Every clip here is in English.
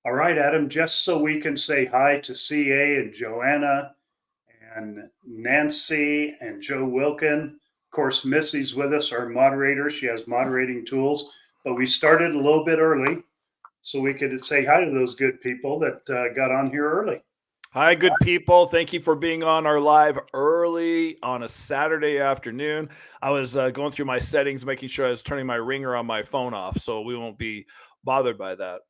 All right, Adam, just so we can say hi to CA and Joanna and Nancy and Joe Wilkin. Of course, Missy's with us, our moderator. She has moderating tools, but we started a little bit early so we could say hi to those good people that got on here early. Hi, good people. Thank you for being on our live early on a Saturday afternoon. I was going through my settings, making sure I was turning my ringer on my phone off so we won't be bothered by that.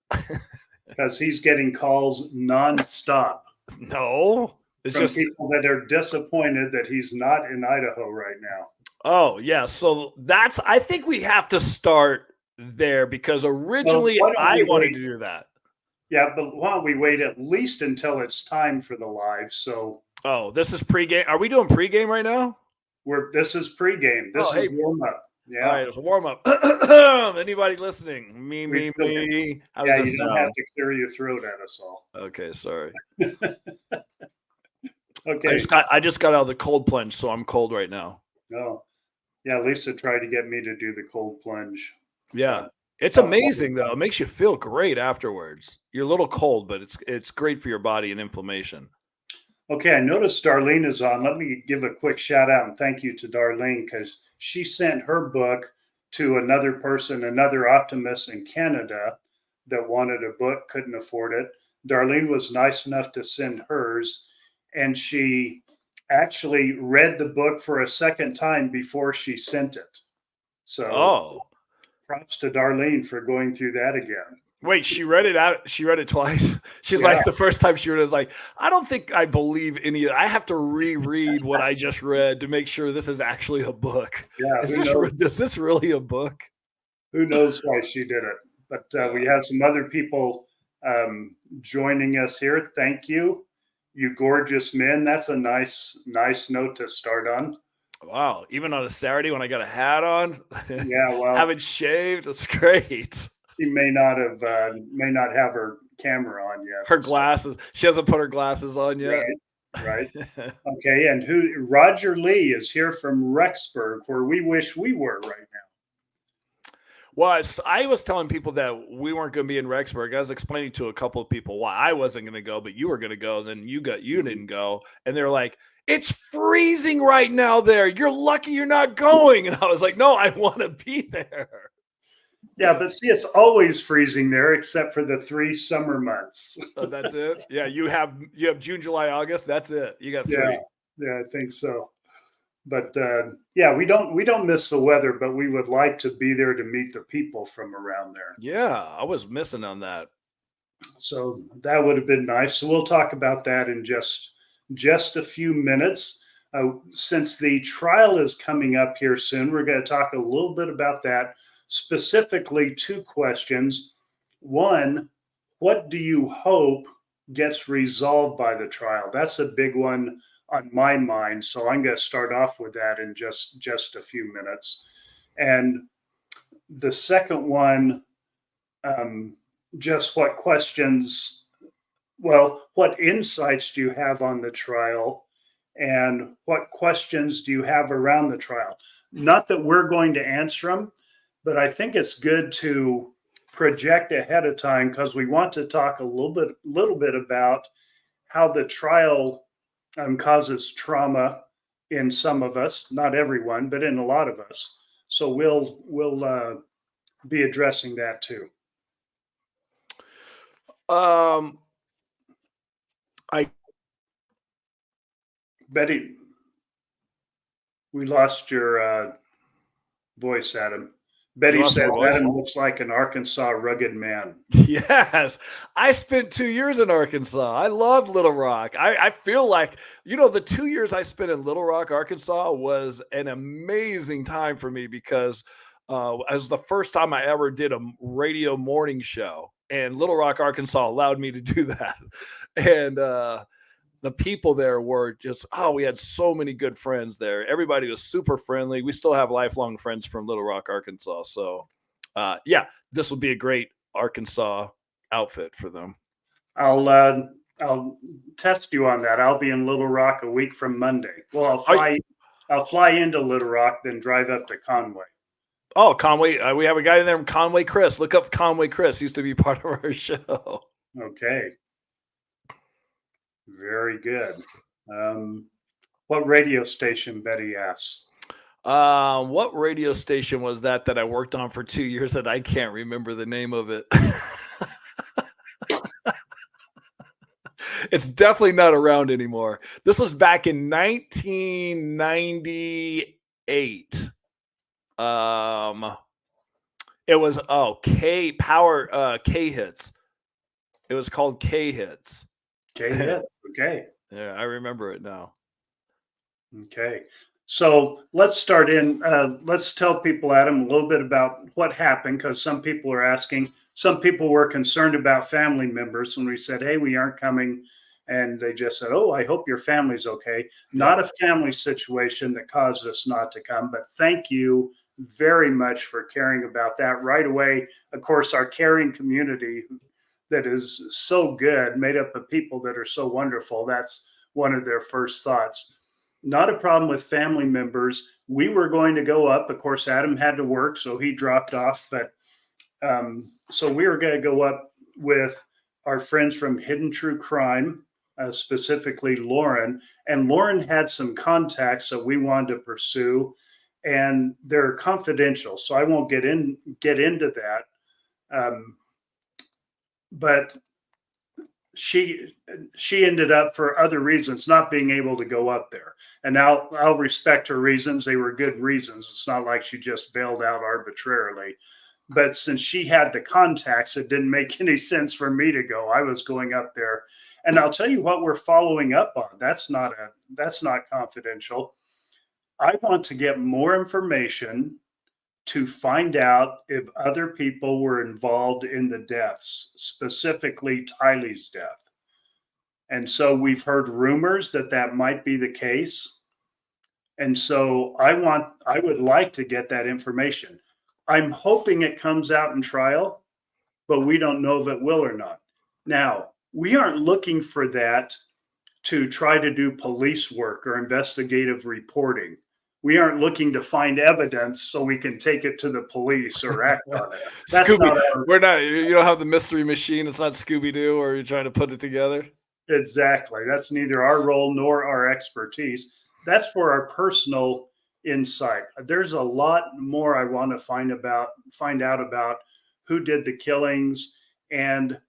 Because he's getting calls nonstop. No, it's from just people that are disappointed that he's not in Idaho right now. Oh, yeah. So I think we have to start there because originally I wanted to do that. Yeah, but why don't we wait at least until it's time for the live? So, this is pregame. Are we doing pregame right now? This is pregame. This is warm up. Yeah. All right, it's a warm up. Anybody listening? Me. How does this sound? Have to clear your throat at us all. Okay, sorry. Okay. I just got out of the cold plunge, so I'm cold right now. Oh, yeah. Lisa tried to get me to do the cold plunge. Yeah. It's amazing though. It makes you feel great afterwards. You're a little cold, but it's great for your body and inflammation. Okay, I noticed Darlene is on. Let me give a quick shout out and thank you to Darlene because she sent her book to another person, another optimist in Canada that wanted a book, couldn't afford it. Darlene was nice enough to send hers, and she actually read the book for a second time before she sent it. So, props to Darlene for going through that again. Wait, she read it out. She read it twice. She's like, the first time she read it, was like, I don't think I believe any of it. I have to reread what I just read to make sure this is actually a book. Yeah. Is this really a book? Who knows why she did it? But we have some other people joining us here. Thank you, you gorgeous men. That's a nice note to start on. Wow. Even on a Saturday when I got a hat on, yeah, well, haven't shaved. It's great. She may not have her camera on yet. Her glasses. She hasn't put her glasses on yet. Right. Okay. And Roger Lee is here from Rexburg, where we wish we were right now. Well, I was telling people that we weren't going to be in Rexburg. I was explaining to a couple of people why I wasn't going to go, but you were going to go. And then you didn't go. And they're like, it's freezing right now there. You're lucky you're not going. And I was like, no, I want to be there. Yeah, but see, it's always freezing there except for the 3 summer months. Oh, that's it? Yeah, you have June, July, August. That's it. You got 3. Yeah, I think so. But yeah, we don't miss the weather, but we would like to be there to meet the people from around there. Yeah, I was missing on that. So that would have been nice. So we'll talk about that in just a few minutes. Since the trial is coming up here soon, we're going to talk a little bit about that. Specifically, 2 questions. One, what do you hope gets resolved by the trial? That's a big one on my mind. So I'm going to start off with that in just a few minutes. And the second one, just what insights do you have on the trial? And what questions do you have around the trial? Not that we're going to answer them, but I think it's good to project ahead of time because we want to talk a little bit about how the trial causes trauma in some of us, not everyone, but in a lot of us. So we'll be addressing that too. Betty, we lost your voice, Adam. Betty said Adam looks like an Arkansas rugged man. Yes. I spent 2 years in Arkansas. I loved Little Rock. I feel like, the 2 years I spent in Little Rock, Arkansas was an amazing time for me because it was the first time I ever did a radio morning show. And Little Rock, Arkansas allowed me to do that. And the people there were just, we had so many good friends there. Everybody was super friendly. We still have lifelong friends from Little Rock, Arkansas. So, yeah, this will be a great Arkansas outfit for them. I'll test you on that. I'll be in Little Rock a week from Monday. Well, I'll fly into Little Rock, then drive up to Conway. Oh, Conway. We have a guy in there, Conway Chris. Look up Conway Chris. He used to be part of our show. Okay. Very good. What radio station, Betty asks? What radio station was that I worked on for 2 years that I can't remember the name of it? It's definitely not around anymore. This was back in 1998. Um, it was K Power K Hits. It was called K Hits. Okay. Okay. Yeah, I remember it now. Okay. So let's start in. Let's tell people, Adam, a little bit about what happened because some people are asking. Some people were concerned about family members when we said, hey, we aren't coming. And they just said, oh, I hope your family's okay. Not a family situation that caused us not to come, but thank you very much for caring about that right away. Of course, our caring community that is so good, made up of people that are so wonderful. That's one of their first thoughts. Not a problem with family members. We were going to go up. Of course, Adam had to work, so he dropped off. But so we were going to go up with our friends from Hidden True Crime, specifically Lauren. And Lauren had some contacts that we wanted to pursue, and they're confidential, so I won't get into that. But she ended up for other reasons not being able to go up there, and now I'll respect her reasons. They were good reasons. It's not like she just bailed out arbitrarily, but since she had the contacts, it didn't make any sense for me to go. I was going up there, and I'll tell you what we're following up on. That's not confidential. I want to get more information to find out if other people were involved in the deaths, specifically Tylee's death. And so we've heard rumors that might be the case. And so I would like to get that information. I'm hoping it comes out in trial, but we don't know if it will or not. Now, we aren't looking for that to try to do police work or investigative reporting. We aren't looking to find evidence so we can take it to the police or act on it. That's not our. We're not. You don't have the mystery machine. It's not Scooby Doo, or you're trying to put it together. Exactly. That's neither our role nor our expertise. That's for our personal insight. There's a lot more I want to find out about who did the killings. And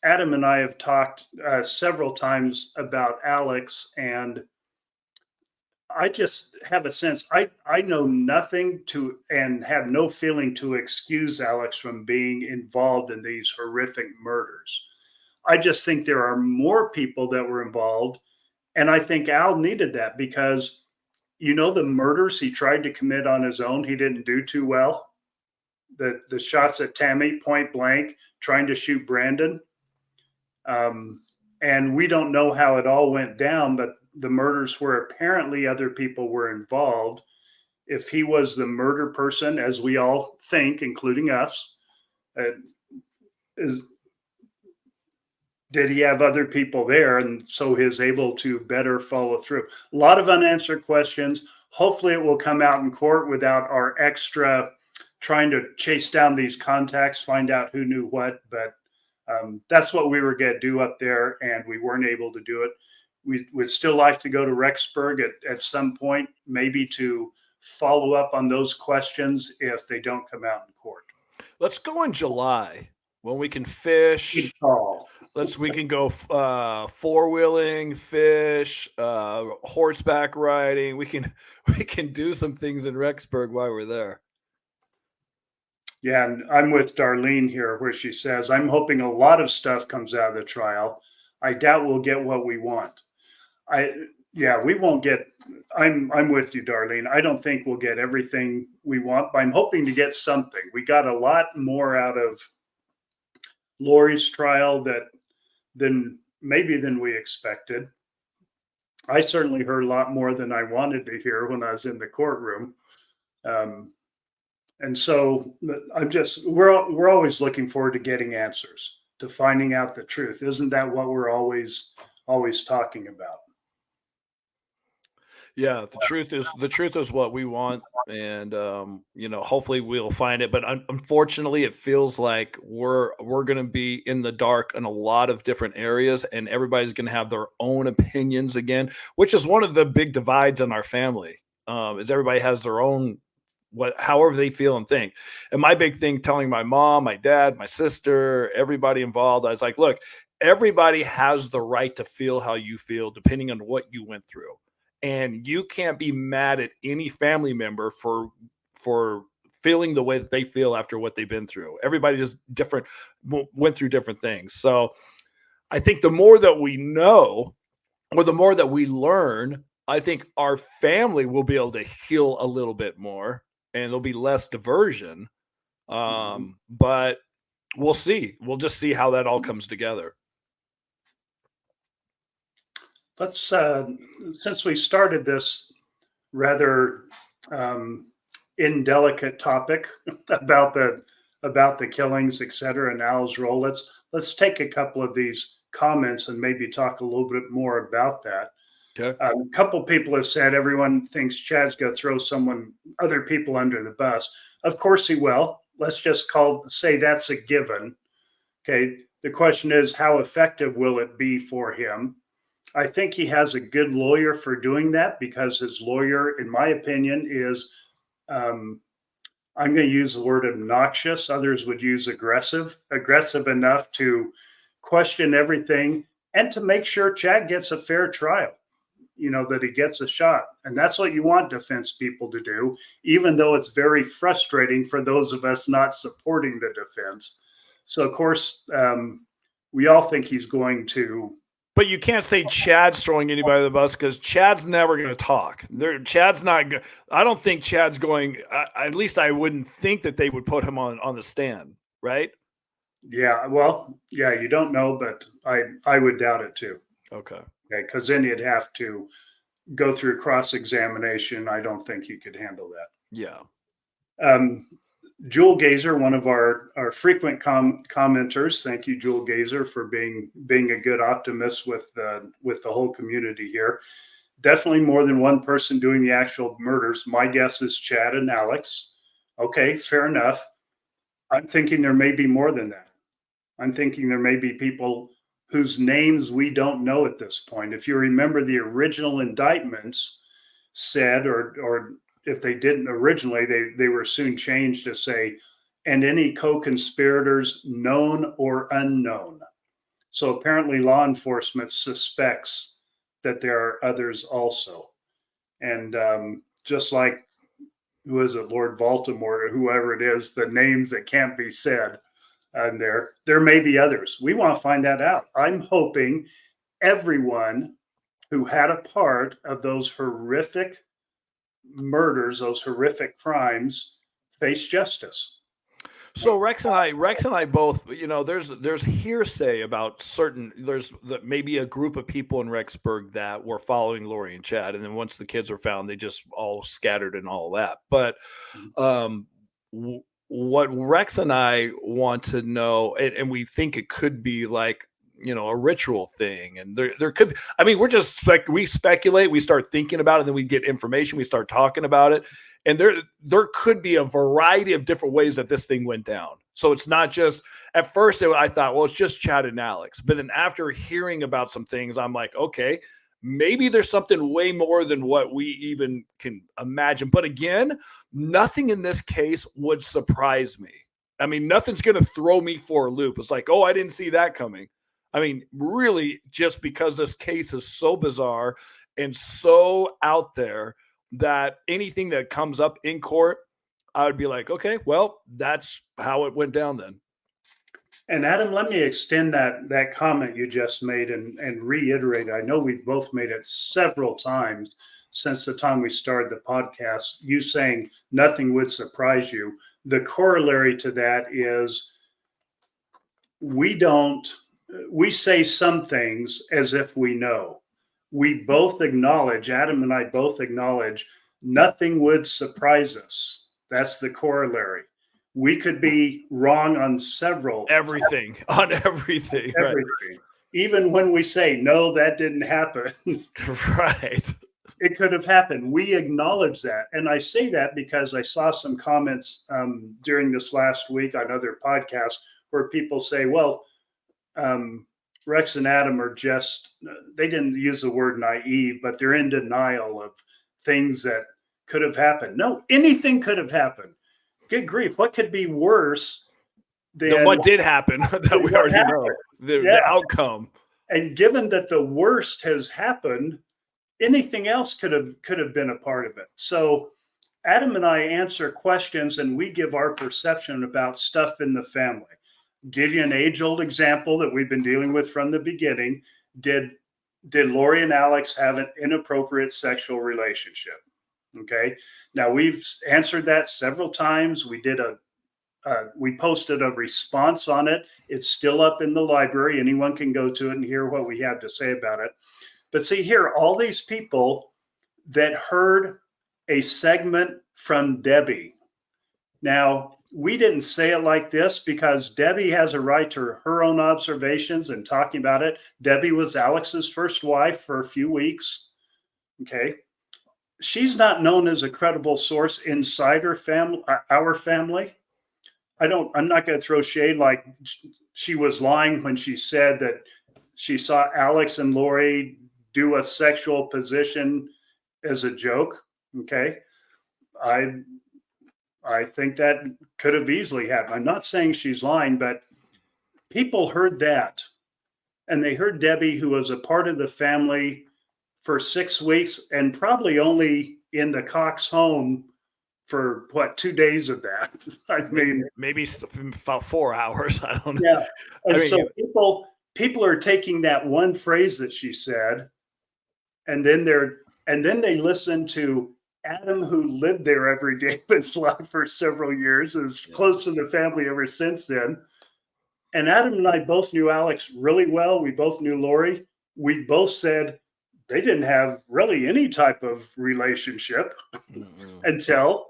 Adam and I have talked several times about Alex, and I just have a sense I know nothing to and have no feeling to excuse Alex from being involved in these horrific murders. I just think there are more people that were involved. And I think Al needed that because, the murders he tried to commit on his own, he didn't do too well. The shots at Tammy, point blank, trying to shoot Brandon. And we don't know how it all went down, but the murders where apparently other people were involved. If he was the murder person, as we all think, including us, did he have other people there? And so he is able to better follow through. A lot of unanswered questions. Hopefully it will come out in court without our extra trying to chase down these contacts, find out who knew what. But that's what we were going to do up there, and we weren't able to do it. We would still like to go to Rexburg at some point, maybe to follow up on those questions if they don't come out in court. Let's go in July when we can fish. We can go four-wheeling, fish, horseback riding. We can do some things in Rexburg while we're there. Yeah, and I'm with Darlene here where she says, I'm hoping a lot of stuff comes out of the trial. I doubt we'll get what we want. We won't get, I'm with you, Darlene. I don't think we'll get everything we want, but I'm hoping to get something. We got a lot more out of Lori's trial than we expected. I certainly heard a lot more than I wanted to hear when I was in the courtroom. And so we're always looking forward to getting answers, to finding out the truth. Isn't that what we're always talking about? Yeah, the truth is what we want, and hopefully we'll find it. But unfortunately, it feels like we're going to be in the dark in a lot of different areas, and everybody's going to have their own opinions again, which is one of the big divides in our family. Is everybody has their own however they feel and think. And my big thing, telling my mom, my dad, my sister, everybody involved, I was like, look, everybody has the right to feel how you feel, depending on what you went through, and you can't be mad at any family member for feeling the way that they feel after what they've been through. Everybody just different, went through different things. So I think the more that we know, or the more that we learn, I think our family will be able to heal a little bit more, and there'll be less diversion. But we'll see. We'll just see how that all comes together. Let's, since we started this rather um, indelicate topic about the killings, et cetera, and Al's role, let's take a couple of these comments and maybe talk a little bit more about that. Okay. A couple people have said everyone thinks Chad's going to throw other people under the bus. Of course he will. Let's just say that's a given. Okay. The question is, how effective will it be for him? I think he has a good lawyer for doing that, because his lawyer, in my opinion, is, I'm going to use the word obnoxious. Others would use aggressive enough to question everything and to make sure Chad gets a fair trial, that he gets a shot. And that's what you want defense people to do, even though it's very frustrating for those of us not supporting the defense. So, of course, we all think he's going to. But you can't say Chad's throwing anybody to the bus, because Chad's never going to talk. Chad's not. I don't think Chad's going. At least I wouldn't think that they would put him on the stand, right? Yeah. Well, yeah. You don't know, but I would doubt it too. Okay. Because then you'd have to go through cross-examination. I don't think you could handle that. Yeah. Jewel Gazer, one of our frequent commenters. Thank you, Jewel Gazer, for being a good optimist with the whole community here. Definitely more than one person doing the actual murders. My guess is Chad and Alex. Okay, fair enough. I'm thinking there may be more than that. I'm thinking there may be people whose names we don't know at this point. If you remember, the original indictments said, or if they didn't originally, they were soon changed to say, and any co-conspirators known or unknown. So apparently law enforcement suspects that there are others also. And just like, who is it, Lord Baltimore, or whoever it is, the names that can't be said, and there may be others. We want to find that out. I'm hoping everyone who had a part of those horrific murders, those horrific crimes, face justice. So Rex and I both, there's hearsay about there's maybe a group of people in Rexburg that were following Lori and Chad, and then once the kids were found, they just all scattered and all that. But what Rex and I want to know, and we think it could be like, a ritual thing, and there could be, I mean, we speculate, we start thinking about it, and then we get information, we start talking about it, and there could be a variety of different ways that this thing went down. So it's not just, at first I thought, well, it's just Chad and Alex, but then after hearing about some things, I'm like, okay, maybe there's something way more than what we even can imagine. But again, nothing in this case would surprise me. I mean, nothing's going to throw me for a loop. It's like, oh, I didn't see that coming. I mean, really, just because this case is so bizarre and so out there that anything that comes up in court, I would be like, okay, well, that's how it went down then. And Adam, let me extend that comment you just made and reiterate. I know we've both made it several times since the time we started the podcast, you saying nothing would surprise you. The corollary to that is we say some things as if we know. We both acknowledge, Adam and I both acknowledge, nothing would surprise us. That's the corollary. We could be wrong on everything. Right. Even when we say, no, that didn't happen. Right. It could have happened. We acknowledge that. And I say that because I saw some comments during this last week on other podcasts where people say, well, Rex and Adam are just, they didn't use the word naive, but they're in denial of things that could have happened. No, anything could have happened. Good grief. What could be worse than what did happen that we already know? The outcome. And given that the worst has happened, anything else could have been a part of it. So Adam and I answer questions and we give our perception about stuff in the family. Give you an age-old example that we've been dealing with from the beginning. Did Lori and Alex have an inappropriate sexual relationship? Okay. Now we've answered that several times. We posted a response on it. It's still up in the library. Anyone can go to it and hear what we have to say about it. But see here, all these people that heard a segment from Debbie. Now, we didn't say it like this because Debbie has a right to her own observations and talking about it. Debbie was Alex's first wife for a few weeks. Okay. She's not known as a credible source inside her family, our family. I'm not going to throw shade like she was lying when she said that she saw Alex and Lori do a sexual position as a joke. Okay. I think that could have easily happened. I'm not saying she's lying, but people heard that. And they heard Debbie, who was a part of the family for 6 weeks and probably only in the Cox home for 2 days of that. I mean, maybe about 4 hours. I don't know. Yeah. And so people are taking that one phrase that she said, and then they listen to Adam, who lived there every day of his life for several years, is close to the family ever since then. And Adam and I both knew Alex really well. We both knew Lori. We both said they didn't have really any type of relationship until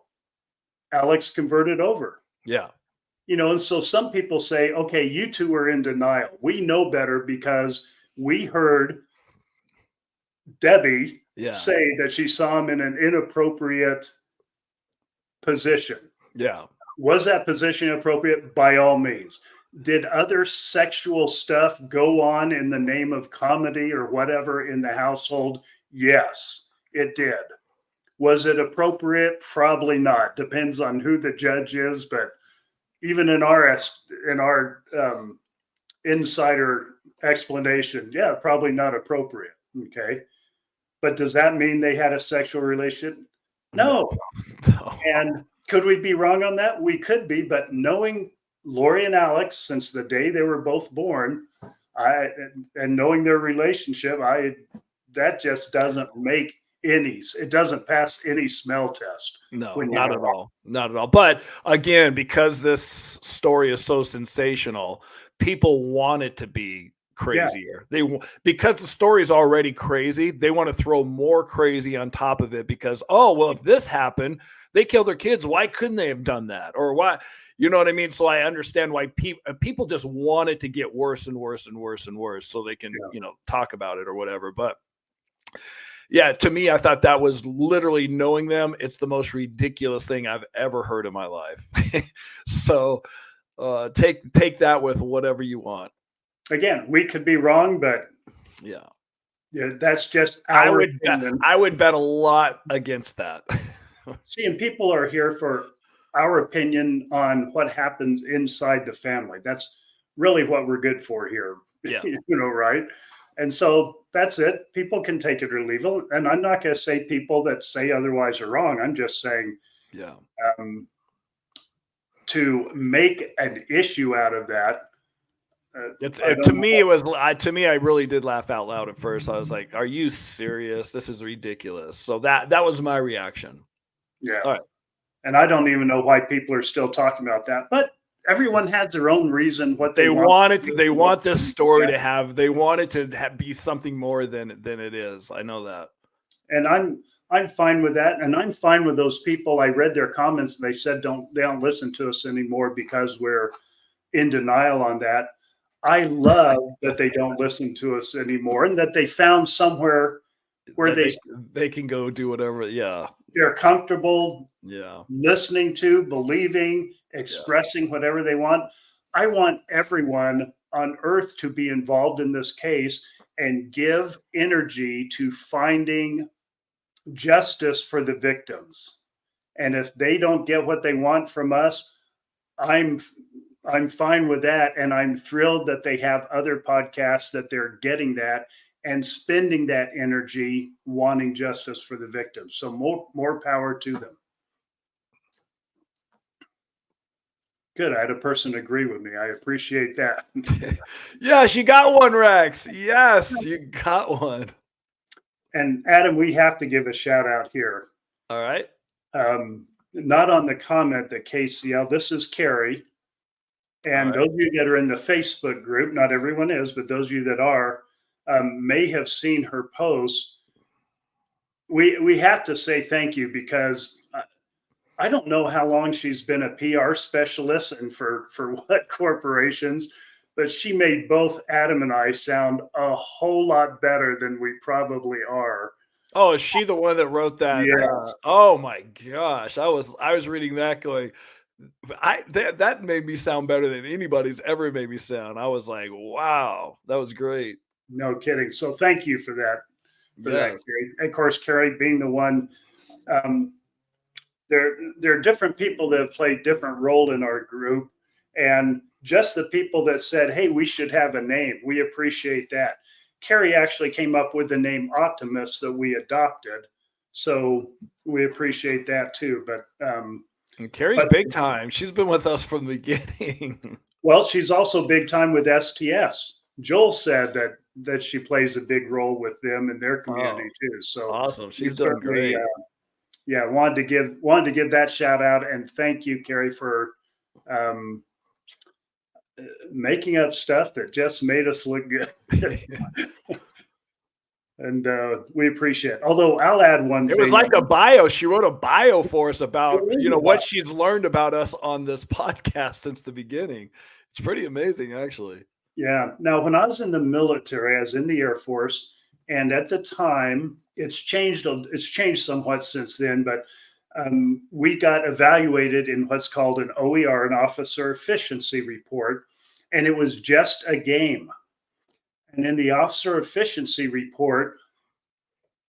Alex converted over. Yeah. And so some people say, okay, you two are in denial. We know better because we heard Debbie say that she saw him in an inappropriate position. Yeah. Was that position appropriate? By all means. Did other sexual stuff go on in the name of comedy or whatever in the household? Yes, it did. Was it appropriate? Probably not. Depends on who the judge is, but even in our insider explanation, probably not appropriate. Okay. But does that mean they had a sexual relationship? No. And could we be wrong on that? We could be, but knowing Lori and Alex since the day they were both born, and knowing their relationship, that just doesn't make it doesn't pass any smell test. No, not at all. Not at all. But again, because this story is so sensational, people want it to be crazier. Because the story is already crazy, they want to throw more crazy on top of it because, if this happened, they killed their kids. Why couldn't they have done that? Or why? You know what I mean? So I understand why people just want it to get worse and worse and worse and worse so they can, talk about it or whatever. But yeah, to me, I thought that was literally, knowing them, it's the most ridiculous thing I've ever heard in my life. So take that with whatever you want. Again, we could be wrong, but yeah, that's just our opinion. I would bet a lot against that. See, and people are here for our opinion on what happens inside the family. That's really what we're good for here. Yeah. Right? And so that's it. People can take it or leave it. And I'm not going to say people that say otherwise are wrong. I'm just saying, to make an issue out of that. To me, I really did laugh out loud at first. I was like, are you serious? This is ridiculous. So that was my reaction. Yeah. All right. And I don't even know why people are still talking about that, but everyone has their own reason what they want. They want this story to have. They want it to be something more than it is. I know that, and I'm fine with that, and I'm fine with those people. I read their comments. They said they don't listen to us anymore because we're in denial on that. I love that they don't listen to us anymore, and that they found somewhere where they can go do whatever. Yeah. they're comfortable Yeah. listening to, believing, expressing whatever they want. I want everyone on earth to be involved in this case and give energy to finding justice for the victims. And if they don't get what they want from us, I'm I'm fine with that, and I'm thrilled that they have other podcasts that they're getting that and spending that energy wanting justice for the victims. So more power to them. Good. I had a person agree with me. I appreciate that. Yes, you got one, Rex. Yes, you got one. And Adam, we have to give a shout out here. All right. Not on the comment that KCL. This is Carrie. And those of you that are in the Facebook group, not everyone is, but those of you that are, may have seen her post. We have to say thank you because I don't know how long she's been a PR specialist and for what corporations, but she made both Adam and I sound a whole lot better than we probably are. Oh, is she the one that wrote that? Yes. Oh my gosh, I was reading that going. That made me sound better than anybody's ever made me sound. I was like, wow, that was great. No kidding. So thank you for that. Yes. Carrie. Of course, Carrie being the one. There are different people that have played different role in our group, and just the people that said, "Hey, we should have a name." We appreciate that. Carrie actually came up with the name Optimus that we adopted, so we appreciate that too. But and Carrie's big time. She's been with us from the beginning. Well, she's also big time with STS. Joel said that she plays a big role with them in their community too. So awesome. She's doing great. Yeah, wanted to give that shout out and thank you, Carrie, for making up stuff that just made us look good. And we appreciate it. Although I'll add one thing. It was like a bio. She wrote a bio for us about, what she's learned about us on this podcast since the beginning. It's pretty amazing, actually. Yeah. Now, when I was in the military, I was in the Air Force, and at the time, it's changed somewhat since then, but we got evaluated in what's called an OER, an officer efficiency report, and it was just a game. And in the officer efficiency report,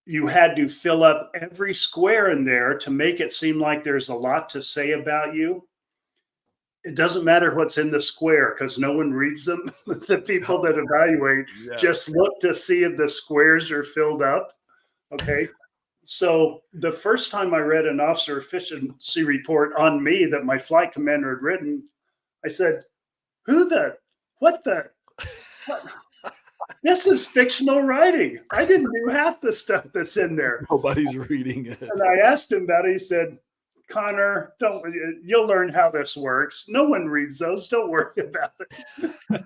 you had to fill up every square in there to make it seem like there's a lot to say about you. It doesn't matter what's in the square because no one reads them. The people that evaluate just look to see if the squares are filled up. Okay. So the first time I read an officer efficiency report on me that my flight commander had written, I said, what? This is fictional writing. I didn't do half the stuff that's in there. Nobody's reading it. And I asked him about it. He said, Connor, you'll learn how this works. No one reads those. Don't worry about it.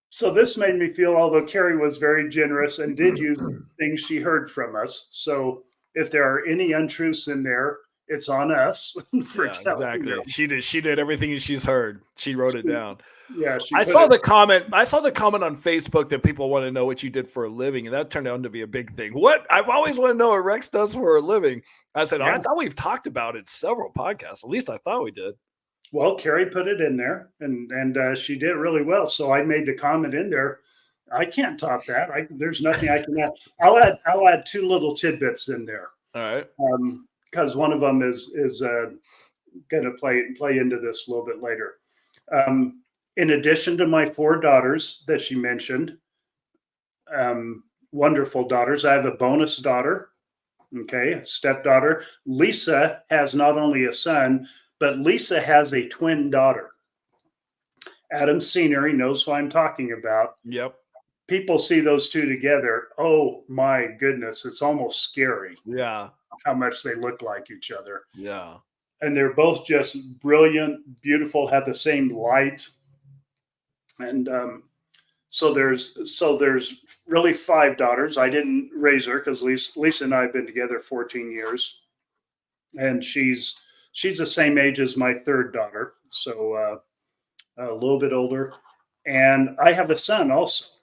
So this made me feel, although Carrie was very generous and did use things she heard from us. So if there are any untruths in there, it's on us. Exactly. Them. She did everything she's heard. She wrote it down. Yeah. I saw the comment on Facebook that people want to know what you did for a living, and that turned out to be a big thing. What I've always wanted to know what Rex does for a living. I said, I thought we've talked about it several podcasts. At least I thought we did. Well, Carrie put it in there, and she did really well. So I made the comment in there. I can't top that. There's nothing I can add. I'll add two little tidbits in there. All right. Because one of them is going to play into this a little bit later. In addition to my 4 daughters that she mentioned, wonderful daughters, I have a bonus daughter, okay, stepdaughter. Lisa has not only a son, but Lisa has a twin daughter. Adam Senior, he knows who I'm talking about. Yep. People see those two together. Oh my goodness, it's almost scary. Yeah. How much they look like each other. Yeah. And they're both just brilliant, beautiful, have the same light. And so there's really 5 daughters. I didn't raise her because Lisa and I have been together 14 years, and she's the same age as my 3rd daughter, so a little bit older. And I have a son also.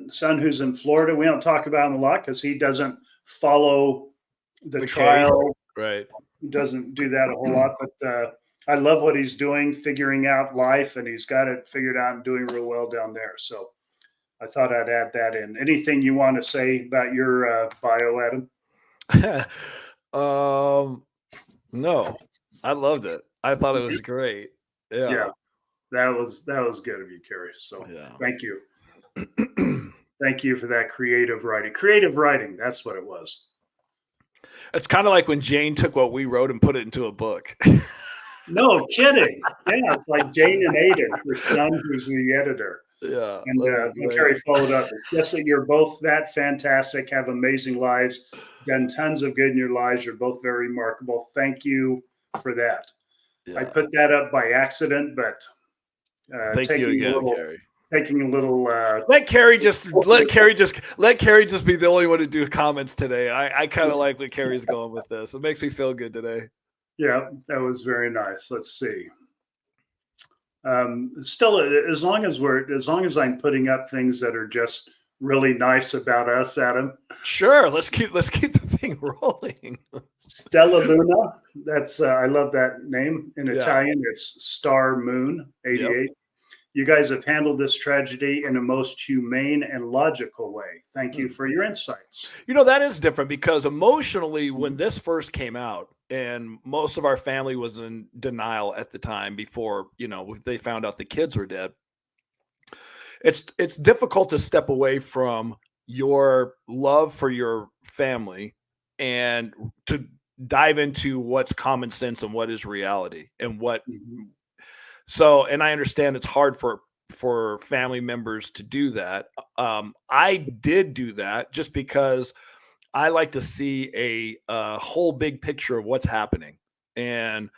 son who's in Florida. We don't talk about him a lot because he doesn't follow the The case. trial. Right. He doesn't do that a whole lot, but I love what he's doing, figuring out life, and he's got it figured out and doing real well down there. So I thought I'd add that in. Anything you want to say about your bio, Adam? No, I loved it. I thought it was great. Yeah, Yeah. that was good of you, Kerry. So Yeah. thank you. Thank you for that creative writing. Creative writing, that's what it was. It's kind of like when Jane took what we wrote and put it into a book. No kidding. Yeah, it's like Jane and Aiden, her son, who's the editor. Yeah. And Kerry followed up. It's just that you're both that fantastic, have amazing lives, done tons of good in your lives. You're both very remarkable. Thank you for that. Yeah. I put that up by accident, but Thank you again, Kerry. Taking a little. Let Kerry just be the only one to do comments today. I kind of like where Kerry's going with this. It makes me feel good today. Yeah, that was very nice. Let's see. Still, as long as I'm putting up things that are just really nice about us, Adam. Sure, let's keep the thing rolling. Stella Luna. That's I love that name in Italian. It's Star Moon 88. Yep. You guys have handled this tragedy in a most humane and logical way. Thank you for your insights. That is different because emotionally, when this first came out, and most of our family was in denial at the time before, they found out the kids were dead. It's difficult to step away from your love for your family and to dive into what's common sense and what is reality and what. Mm-hmm. So, and I understand it's hard for family members to do that. I did do that just because I like to see a whole big picture of what's happening. And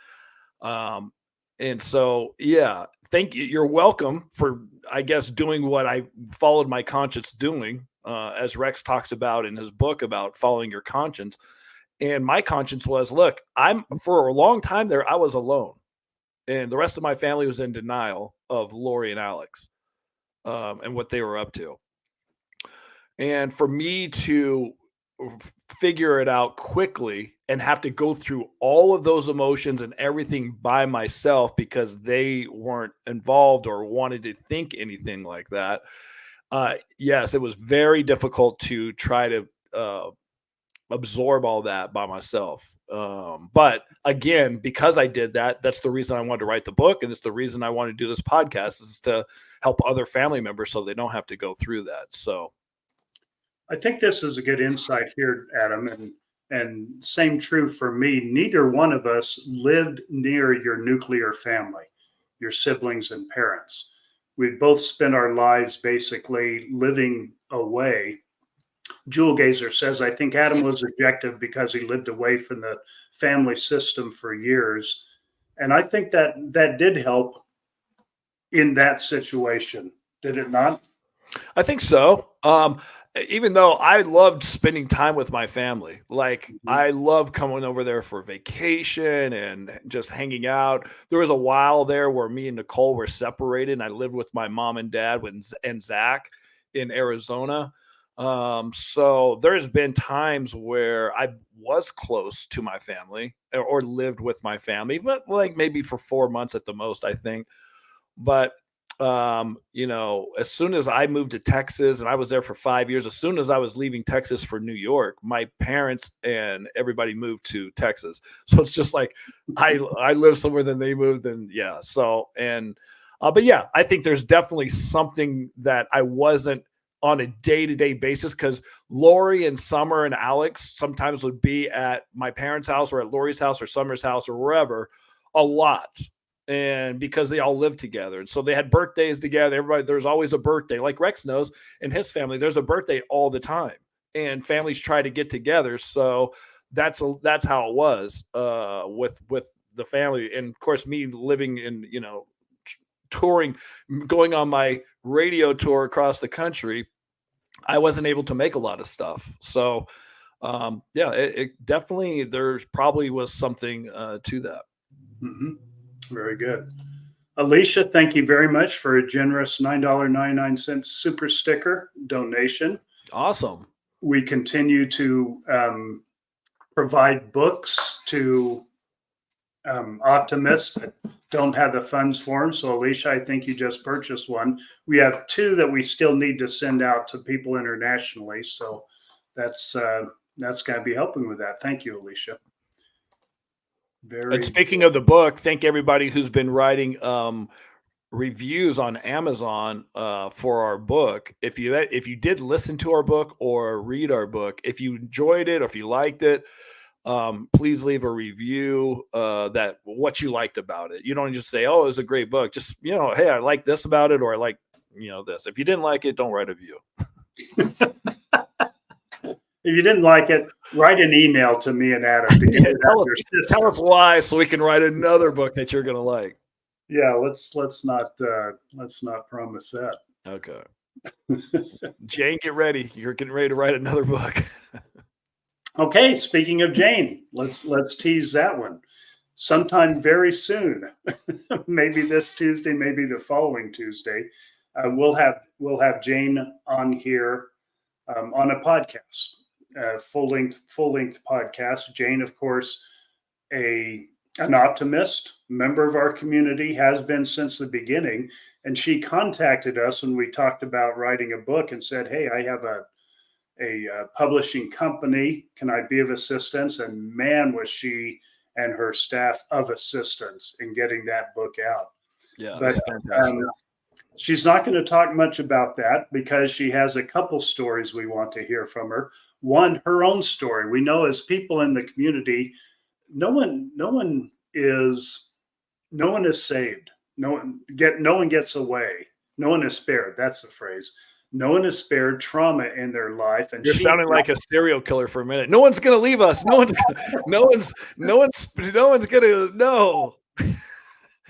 so, yeah, thank you. You're welcome for, I guess, doing what I followed my conscience doing, as Rex talks about in his book about following your conscience. And my conscience was, look, for a long time there, I was alone. And the rest of my family was in denial of Lori and Alex and what they were up to. And for me to figure it out quickly and have to go through all of those emotions and everything by myself because they weren't involved or wanted to think anything like that. Yes, it was very difficult to try to absorb all that by myself. But again, because I did that, that's the reason I wanted to write the book. And it's the reason I want to do this podcast is to help other family members so they don't have to go through that. So I think this is a good insight here, Adam, and same true for me. Neither one of us lived near your nuclear family, your siblings and parents. We both spent our lives basically living away. Jewel Gazer says, I think Adam was objective because he lived away from the family system for years. And I think that did help in that situation. Did it not? I think so. Even though I loved spending time with my family, like I love coming over there for vacation and just hanging out. There was a while there where me and Nicole were separated and I lived with my mom and dad and Zach in Arizona. So there's been times where I was close to my family or lived with my family, but like maybe for 4 months at the most, I think. But as soon as I moved to Texas and I was there for 5 years, as soon as I was leaving Texas for New York, my parents and everybody moved to Texas. So it's just like I live somewhere, then they moved, and yeah. So but yeah, I think there's definitely something that I wasn't on a day-to-day basis because Lori and Summer and Alex sometimes would be at my parents' house or at Lori's house or Summer's house or wherever a lot. And because they all lived together. And so they had birthdays together. Everybody, there's always a birthday. Like Rex knows in his family, there's a birthday all the time. And families try to get together. So that's how it was with the family. And of course, me living in, touring, going on my radio tour across the country, I wasn't able to make a lot of stuff. So it definitely, there probably was something to that. Mm-hmm. Very good. Alicia, thank you very much for a generous $9.99 super sticker donation. Awesome. We continue to provide books to optimists that don't have the funds for them. So, Alicia, I think you just purchased one. We have two that we still need to send out to people internationally. So that's going to be helping with that. Thank you, Alicia. And speaking of the book, thank everybody who's been writing reviews on Amazon for our book. If you did listen to our book or read our book, if you enjoyed it or if you liked it, please leave a review that what you liked about it. You don't just say, "Oh, it was a great book." Just, hey, I like this about it, or I like this. If you didn't like it, don't write a review. If you didn't like it, write an email to me and Adam to get it out your system. Tell us why, so we can write another book that you're going to like. Yeah, let's not promise that. Okay. Jane, get ready. You're getting ready to write another book. Okay, speaking of Jane, let's tease that one. Sometime very soon, maybe this Tuesday, maybe the following Tuesday, we'll have Jane on here on a podcast. Full length podcast. Jane, of course, an optimist, member of our community, has been since the beginning, and she contacted us when we talked about writing a book and said, "Hey, I have a publishing company. Can I be of assistance?" And man, was she and her staff of assistance in getting that book out. Yeah, but she's not going to talk much about that because she has a couple stories we want to hear from her. One, her own story. We know as people in the community, no one is saved. No one gets away. No one is spared. That's the phrase. No one is spared trauma in their life. And you're sounding like a serial killer for a minute. No one's gonna leave us. No one's gonna no.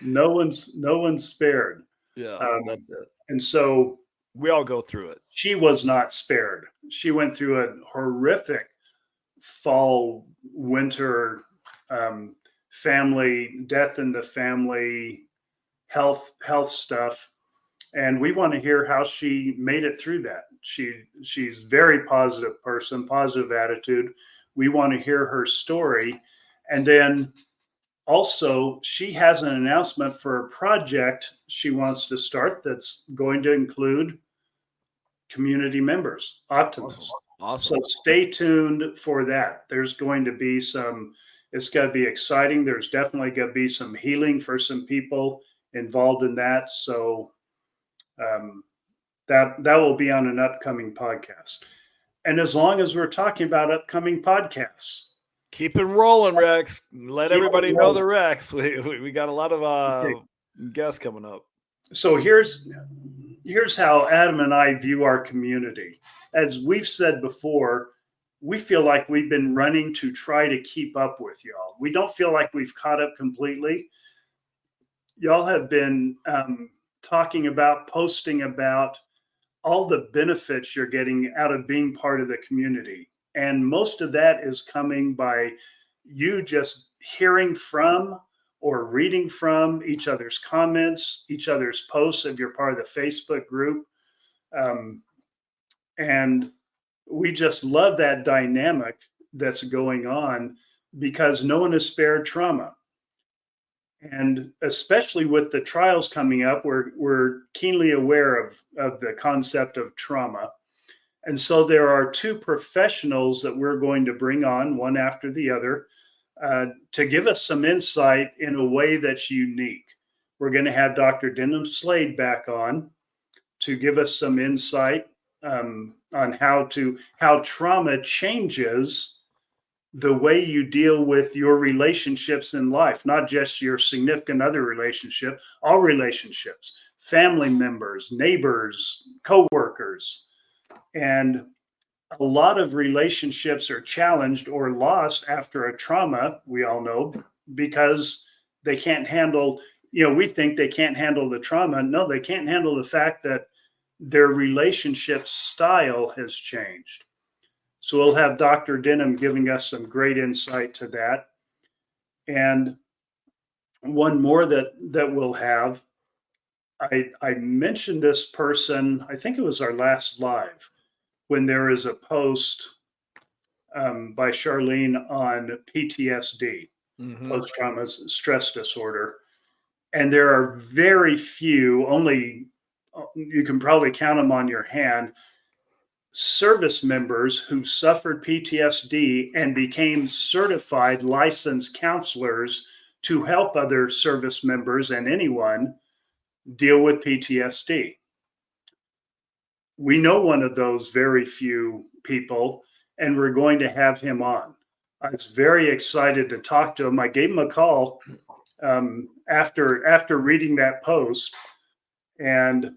No one's spared. Yeah, that's it. And so we all go through it. She was not spared. She went through a horrific fall, winter, family death in the family, health stuff, and we want to hear how she made it through that. She's very positive person, positive attitude. We want to hear her story, and then also she has an announcement for a project she wants to start that's going to include community members, optimists. Awesome. So stay tuned for that. There's going to be it's going to be exciting. There's definitely going to be some healing for some people involved in that. So that will be on an upcoming podcast. And as long as we're talking about upcoming podcasts, keep it rolling, Rex. Let everybody know the Rex. We got a lot of guests coming up. So here's how Adam and I view our community. As we've said before, we feel like we've been running to try to keep up with y'all. We don't feel like we've caught up completely. Y'all have been talking about, posting about all the benefits you're getting out of being part of the community. And most of that is coming by you just hearing from or reading from each other's comments, each other's posts if you're part of the Facebook group. And we just love that dynamic that's going on because no one is spared trauma. And especially with the trials coming up, we're keenly aware of the concept of trauma. And so there are two professionals that we're going to bring on, one after the other, to give us some insight in a way that's unique. We're going to have Dr. Denham Slade back on to give us some insight on how trauma changes the way you deal with your relationships in life, not just your significant other relationship, all relationships, family members, neighbors, coworkers. And a lot of relationships are challenged or lost after a trauma, we all know, because they can't handle, we think they can't handle the trauma. No, they can't handle the fact that their relationship style has changed. So we'll have Dr. Denham giving us some great insight to that. And one more that we'll have I mentioned this person, I think it was our last live, when there is a post by Charlene on PTSD, post-trauma stress disorder. And there are very few, only you can probably count them on your hand, service members who suffered PTSD and became certified licensed counselors to help other service members and anyone deal with PTSD. We know one of those very few people, and we're going to have him on. I was very excited to talk to him. I gave him a call after reading that post, and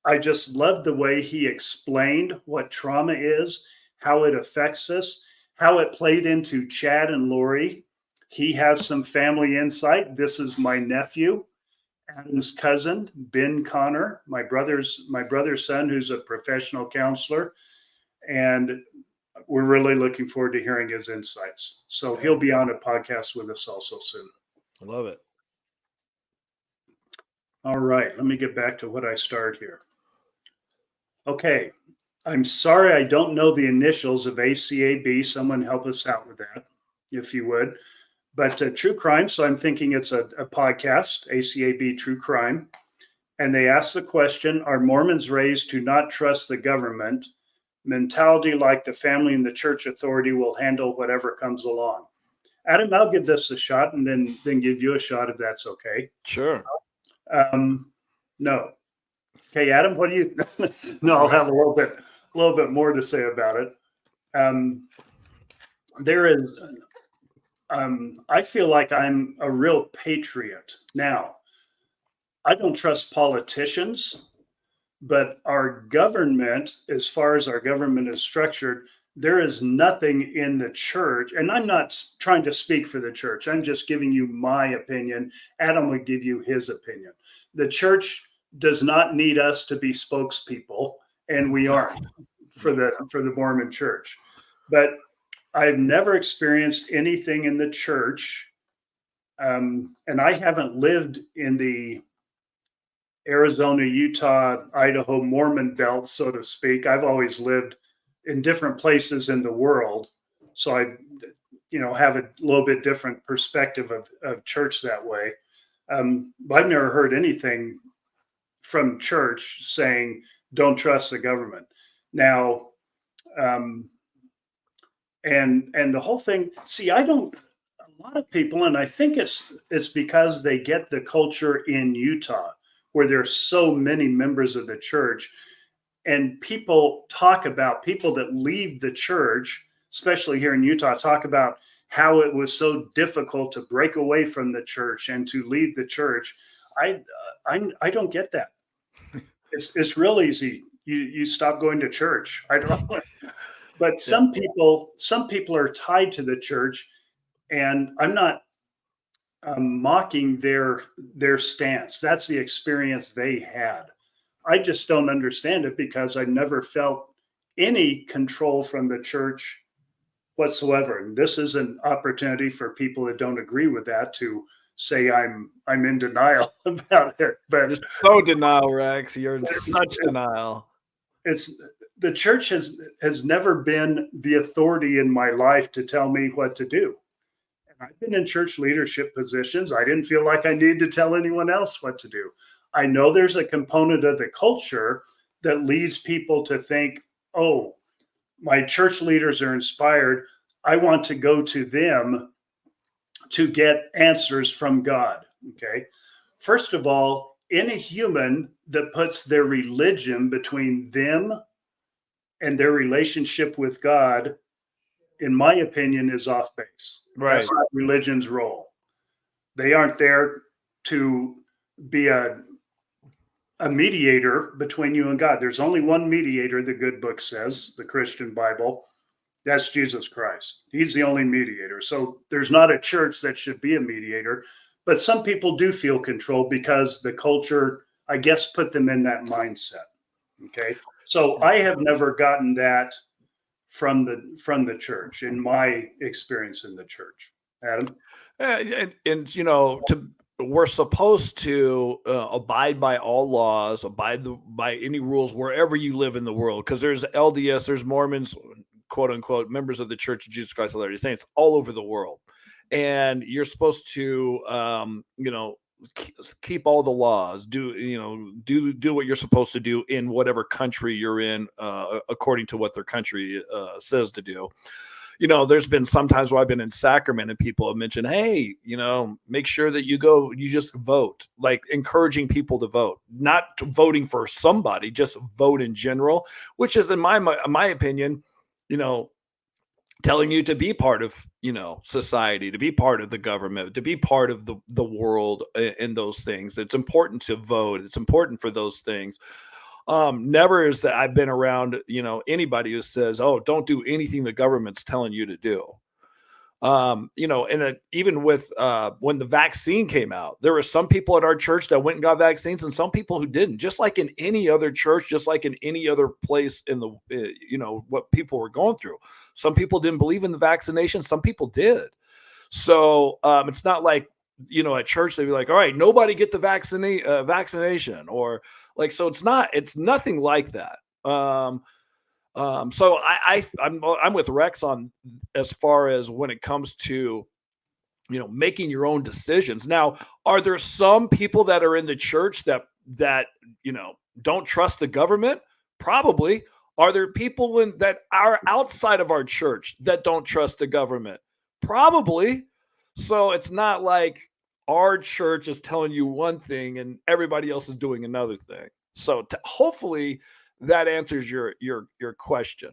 I just loved the way he explained what trauma is, how it affects us, how it played into Chad and Lori. He has some family insight. This is my nephew, Adam's cousin, Ben Connor, my brother's son, who's a professional counselor. And we're really looking forward to hearing his insights. So he'll be on a podcast with us also soon. I love it. All right, let me get back to what I started here. Okay, I'm sorry I don't know the initials of ACAB. Someone help us out with that, if you would. But true crime, so I'm thinking it's a podcast, ACAB True Crime. And they ask the question, are Mormons raised to not trust the government? Mentality like the family and the church authority will handle whatever comes along. Adam, I'll give this a shot and then give you a shot if that's okay. Sure. No. Okay, Adam, what do you? No, I'll have a little bit more to say about it. There is. I feel like I'm a real patriot now. I don't trust politicians, but our government, as far as our government is structured, there is nothing in the church, and I'm not trying to speak for the church. I'm just giving you my opinion. Adam would give you his opinion. The church does not need us to be spokespeople, and we aren't for the Mormon church. But I've never experienced anything in the church, and I haven't lived in the Arizona, Utah, Idaho Mormon belt, so to speak. I've always lived in different places in the world, so I, have a little bit different perspective of church that way. But I've never heard anything from church saying don't trust the government. Now, and the whole thing. See, I don't. A lot of people, and I think it's because they get the culture in Utah where there's so many members of the church, and people talk about people that leave the church, especially here in Utah, talk about how it was so difficult to break away from the church and to leave the church. I don't get that. It's real easy. You stop going to church. I don't. But some people are tied to the church, and I'm not mocking their stance. That's the experience they had. I just don't understand it because I never felt any control from the church whatsoever. And this is an opportunity for people that don't agree with that to say I'm in denial about it. But you're so denial, Rex. You're in such denial. It's the church has never been the authority in my life to tell me what to do. And I've been in church leadership positions. I didn't feel like I needed to tell anyone else what to do. I know there's a component of the culture that leads people to think, oh, my church leaders are inspired. I want to go to them to get answers from God. Okay. First of all, any human that puts their religion between them and their relationship with God, in my opinion, is off base. Right. That's not religion's role. They aren't there to be a mediator between you and God. There's only one mediator, the good book says, the Christian Bible. That's Jesus Christ. He's the only mediator. So there's not a church that should be a mediator. But some people do feel controlled because the culture, I guess, put them in that mindset. Okay. So I have never gotten that from the church in my experience in the church. Adam? And to we're supposed to abide by all laws, by any rules wherever you live in the world. Because there's LDS, there's Mormons, quote unquote, members of the Church of Jesus Christ of Latter-day Saints all over the world, and you're supposed to, keep all the laws, do what you're supposed to do in whatever country you're in, according to what their country says to do. There's been sometimes where I've been in Sacrament and people have mentioned, hey, make sure that you just vote, like encouraging people to vote, not voting for somebody, just vote in general, which is, in my opinion, telling you to be part of, society, to be part of the government, to be part of the world, in those things. It's important to vote. It's important for those things. Never is that I've been around, anybody who says, oh, don't do anything the government's telling you to do. And even with when the vaccine came out, there were some people at our church that went and got vaccines and some people who didn't, just like in any other church, just like in any other place in the, what people were going through. Some people didn't believe in the vaccination. Some people did. So it's not like, at church, they'd be like, all right, nobody get the vaccination, or like, so it's nothing like that. So I'm with Rex on, as far as when it comes to, making your own decisions. Now, are there some people that are in the church that don't trust the government? Probably. Are there people that are outside of our church that don't trust the government? Probably. So it's not like our church is telling you one thing and everybody else is doing another thing. So hopefully that answers your question.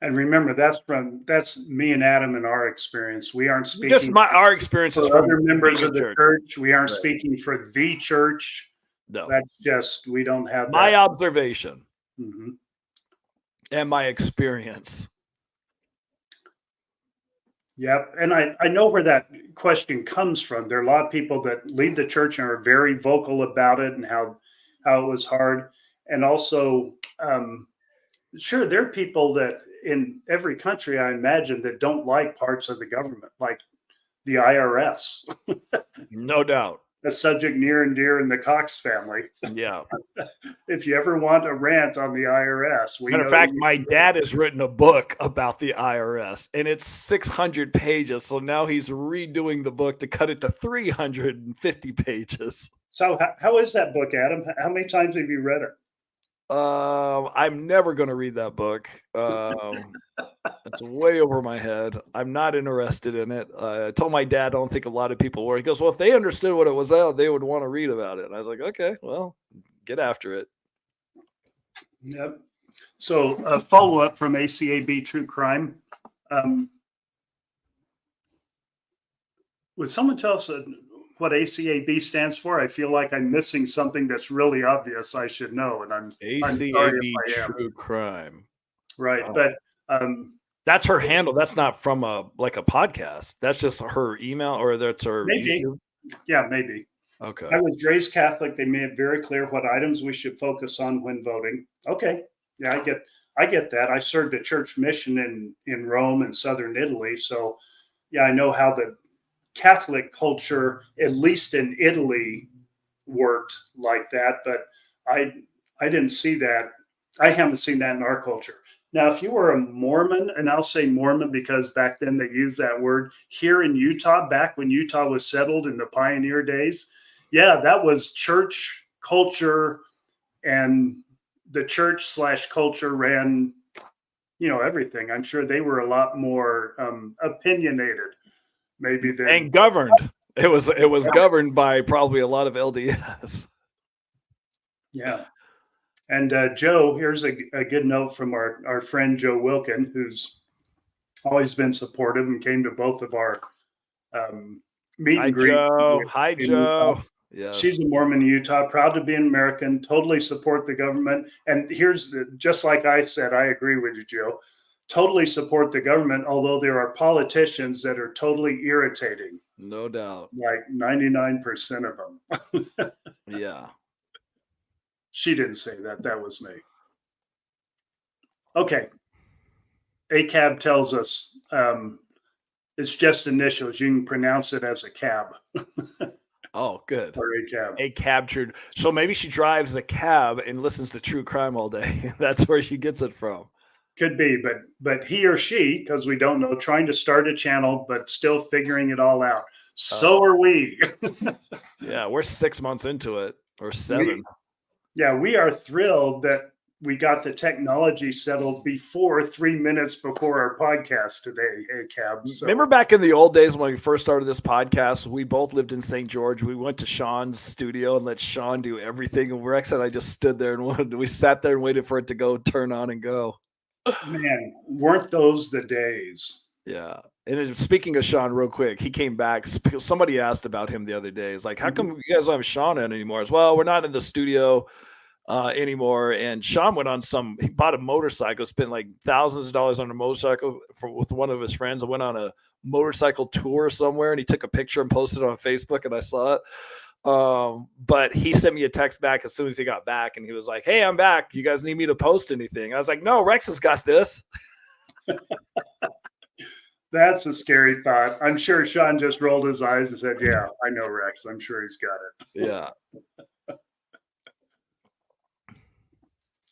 And remember, that's me and Adam and our experience. We aren't speaking Just our experiences for from other members of the church. We aren't Right. speaking for the church. No, that's just, we don't have my that. observation Mm-hmm. and my experience. Yep. And I know where that question comes from. There are a lot of people that lead the church and are very vocal about it and how it was hard. And also, sure, there are people that in every country, I imagine, that don't like parts of the government, like the IRS. No doubt. A subject near and dear in the Cox family. Yeah. If you ever want a rant on the IRS, matter of fact, my dad has written a book about the IRS, and it's 600 pages. So now he's redoing the book to cut it to 350 pages. So how is that book, Adam? How many times have you read it? I'm never going to read that book. It's way over my head. I'm not interested in it. I told my dad, I don't think a lot of people were. He goes, well, if they understood what it was out, they would want to read about it. And I was like, okay, well, get after it. Yep. So a follow-up from ACAB True Crime. Would someone tell us what ACAB stands for? I feel like I'm missing something that's really obvious. I should know, and I'm ACAB True Crime. Right, but that's her handle. That's not from a podcast. That's just her email, or that's her maybe. YouTube? Yeah, maybe. Okay. I was raised Catholic. They made it very clear what items we should focus on when voting. Okay, yeah, I get that. I served a church mission in Rome and southern Italy, so yeah, I know how the Catholic culture, at least in Italy, worked like that. But I didn't see that. I haven't seen that in our culture. Now, if you were a Mormon, and I'll say Mormon because back then they used that word, here in Utah, back when Utah was settled in the pioneer days, yeah, that was church culture, and the church / culture ran, everything. I'm sure they were a lot more opinionated, maybe, and governed. It was governed by probably a lot of LDS. Yeah. And Joe, here's a good note from our friend Joe Wilkin, who's always been supportive and came to both of our meet and greets. Hi, Joe. Yes. She's a Mormon in Utah, proud to be an American, totally support the government. And just like I said, I agree with you, Joe. Totally support the government, although there are politicians that are totally irritating. No doubt. Like 99% of them. Yeah. She didn't say that. That was me. Okay. ACAB tells us It's just initials. You can pronounce it as a cab Oh, good. or a cab. A cab true. So maybe she drives a cab and listens to true crime all day. That's where she gets it from. Could be, but he or she, because we don't know, trying to start a channel, but still figuring it all out. So are we. Yeah, we're 6 months into it, or 7. We are thrilled that we got the technology settled before 3 minutes before our podcast today. Hey, Cab. So, remember back in the old days when we first started this podcast, we both lived in St. George. We went to Sean's studio and let Sean do everything. And Rex and I just stood there and we sat there and waited for it to go turn on and go. man, weren't those the days? Yeah. And speaking of Sean, real quick, he came back. Somebody asked about him the other day. It's like, how come you guys don't have Sean in anymore? As well, we're not in the studio anymore. And Sean went on he bought a motorcycle, spent like thousands of dollars on a motorcycle with one of his friends, and went on a motorcycle tour somewhere. And he took a picture and posted it on Facebook, and I saw it. But he sent me a text back as soon as he got back, and he was like, "Hey, I'm back. You guys need me to post anything?" I was like, "No, Rex has got this." That's a scary thought. I'm sure Sean just rolled his eyes and said, "Yeah, I know Rex. I'm sure he's got it." Yeah.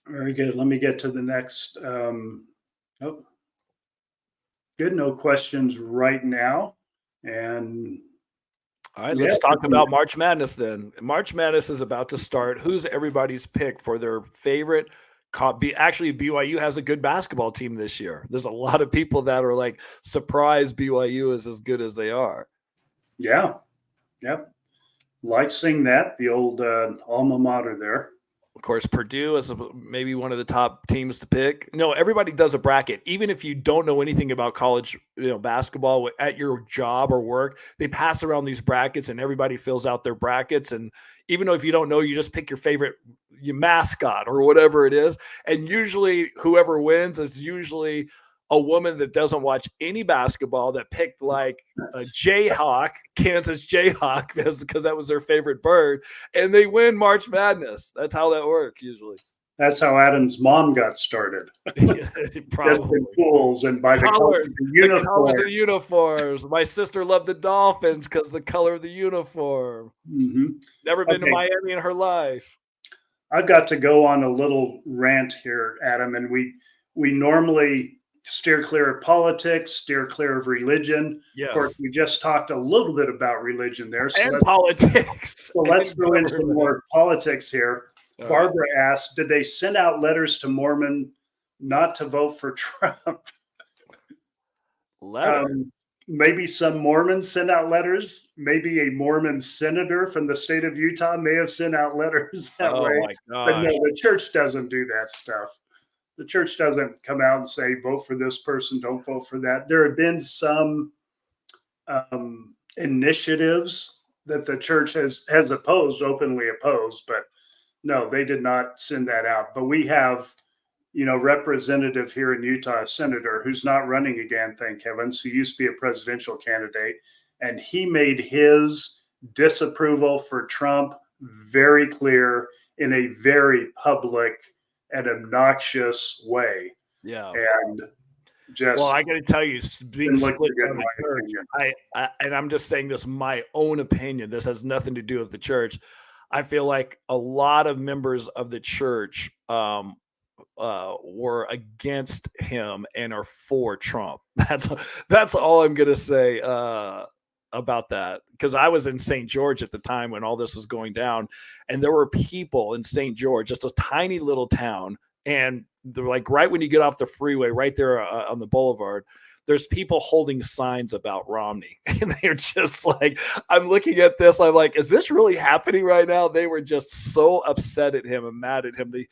Very good. Let me get to the next. Good. No questions right now. And all right, let's talk about March Madness then. March Madness is about to start. Who's everybody's pick for their favorite? Actually, BYU has a good basketball team this year. There's a lot of people that are like surprised BYU is as good as they are. Yeah. Yep. Like seeing that, the old alma mater there. Of course, Purdue is maybe one of the top teams to pick. No, everybody does a bracket. Even if you don't know anything about college, basketball at your job or work, they pass around these brackets and everybody fills out their brackets. And even though if you don't know, you just pick your favorite mascot or whatever it is. And usually whoever wins is usually a woman that doesn't watch any basketball that picked like a Jayhawk, Kansas Jayhawk, because that was their favorite bird, and they win March Madness. That's how that works usually. That's how Adam's mom got started. Probably. In pools and by the colors of the uniforms. My sister loved the Dolphins because the color of the uniform. Mm-hmm. Never been to Miami in her life. I've got to go on a little rant here, Adam, and we normally steer clear of politics, steer clear of religion. Yes. Of course, we just talked a little bit about religion there. And politics. So let's go into more politics here. All Barbara asked, did they send out letters to Mormon not to vote for Trump? Maybe some Mormons sent out letters. Maybe a Mormon senator from the state of Utah may have sent out letters that way. My gosh. But no, the church doesn't do that stuff. The church doesn't come out and say, vote for this person, don't vote for that. There have been some initiatives that the church has openly opposed, but no, they did not send that out. But we have, representative here in Utah, a senator who's not running again, thank heavens, who used to be a presidential candidate. And he made his disapproval for Trump very clear in a very public and obnoxious way. Yeah. And I got to tell you, being split on the church, and I'm just saying this my own opinion. This has nothing to do with the church. I feel like a lot of members of the church were against him and are for Trump. That's all I'm going to say about that, because I was in St. George at the time when all this was going down, and there were people in St. George, just a tiny little town, and they're like right when you get off the freeway, right there on the boulevard, there's people holding signs about Romney, and they're just like, I'm looking at this, I'm like, is this really happening right now? They were just so upset at him and mad at him. They